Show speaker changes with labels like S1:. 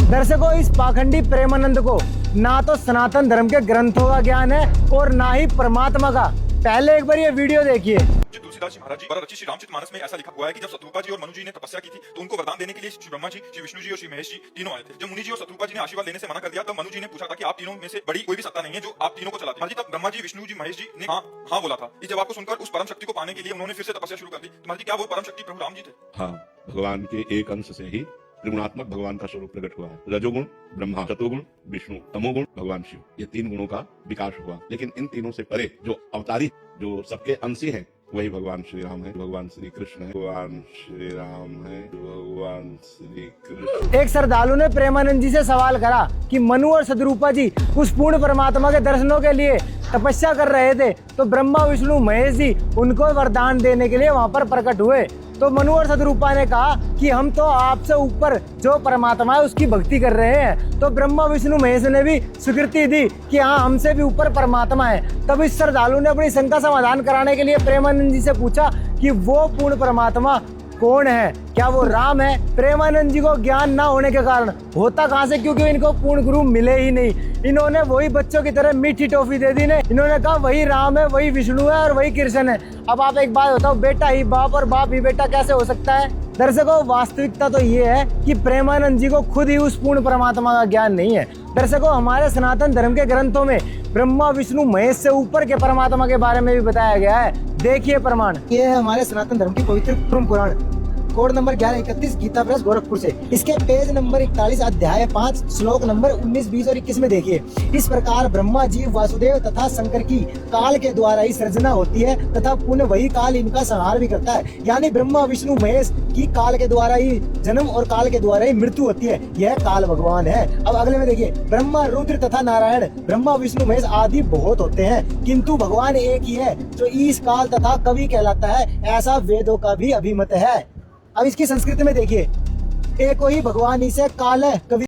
S1: दर्शकों, इस पाखंडी प्रेमानंद को ना तो सनातन धर्म के ग्रंथों का ज्ञान है और ना ही परमात्मा का। पहले एक बार ये वीडियो देखिए।
S2: तुलसीदास जी महाराज जी द्वारा रचित श्री रामचरितमानस में ऐसा लिखा हुआ है कि जब शत्रुपा जी और मनु जी ने तपस्या की थी तो उनको वरदान देने के लिए श्री ब्रह्मा जी, श्री विष्णु जी और श्री महेश जी तीनों आए थे। जब मुनि जी और शत्रुपा जी ने आशीर्वाद लेने से मना कर दिया तब मनु जी ने पूछा था कि आप तीनों में से बड़ी कोई भी सत्ता नहीं है जो आप तीनों को चलाते। तब ब्रह्मा जी, विष्णु जी, महेश जी ने हाँ बोला था। इस जवाब को सुनकर उस परम शक्ति को पाने के लिए उन्होंने फिर से तपस्या शुरू कर दी। तुम्हारी क्या वो परम शक्ति प्रभु राम जी थे?
S3: हाँ, भगवान के एक अंश से ही त्रिगुणात्मक भगवान का स्वरूप प्रकट हुआ है। रजोगुण ब्रह्मा, सतोगुण विष्णु, तमोगुण भगवान शिव, ये तीन गुणों का विकास हुआ। लेकिन इन तीनों से परे जो अवतारी, जो सबके अंशी हैं, वही भगवान श्री राम है, भगवान श्री कृष्ण है, भगवान श्री राम है, भगवान श्री कृष्ण।
S1: एक श्रद्धालु ने प्रेमानंद जी से सवाल करा कि मनु और सदरूपा जी उस पूर्ण परमात्मा के दर्शनों के लिए तपस्या कर रहे थे, तो ब्रह्मा, विष्णु, महेश जी उनको वरदान देने के लिए वहां पर प्रकट हुए। तो मनु और सदरूपा ने कहा कि हम तो आपसे ऊपर जो परमात्मा है उसकी भक्ति कर रहे हैं। तो ब्रह्मा, विष्णु, महेश ने भी स्वीकृति दी कि हाँ, हमसे भी ऊपर परमात्मा है। तब इस श्रद्धालु ने अपनी शंका समाधान कराने के लिए प्रेमानंद जी से पूछा कि वो पूर्ण परमात्मा कौन है, क्या वो राम है? प्रेमानंद जी को ज्ञान ना होने के कारण होता कहाँ से, क्योंकि इनको पूर्ण गुरु मिले ही नहीं। इन्होंने वही बच्चों की तरह मीठी टॉफी दे दी ने। इन्होंने कहा वही राम है, वही विष्णु है और वही कृष्ण है। अब आप एक बात बताओ, बेटा ही बाप और बाप ही बेटा कैसे हो सकता है? दर्शकों, वास्तविकता तो ये है कि प्रेमानंद जी को खुद ही उस पूर्ण परमात्मा का ज्ञान नहीं है। दर्शकों, हमारे सनातन धर्म के ग्रंथों में ब्रह्मा, विष्णु, महेश से ऊपर के परमात्मा के बारे में भी बताया गया है। देखिए प्रमाण। ये है हमारे सनातन धर्म की पवित्र पुराण, code number 1131, Gita press Gorakhpur से। इसके पेज नंबर 41, अध्याय 5, श्लोक नंबर 19, 20 और 21 में देखिए। इस प्रकार ब्रह्मा, जीव, वासुदेव तथा शंकर की काल के द्वारा ही सृजना होती है तथा पुनः वही काल इनका संहार भी करता है। यानी ब्रह्मा, विष्णु, महेश की काल के द्वारा ही जन्म और काल के द्वारा ही मृत्यु होती है। यह काल भगवान है। अब अगले में देखिए, ब्रह्मा, रुद्र तथा नारायण, ब्रह्मा, विष्णु, महेश आदि बहुत होते हैं, किंतु भगवान एक ही है जो ईश, काल तथा कवि कहलाता है। ऐसा वेदों का भी अभिमत है। अब इसकी संस्कृति में देखिए, एको ही भगवान ही से काल है, कवि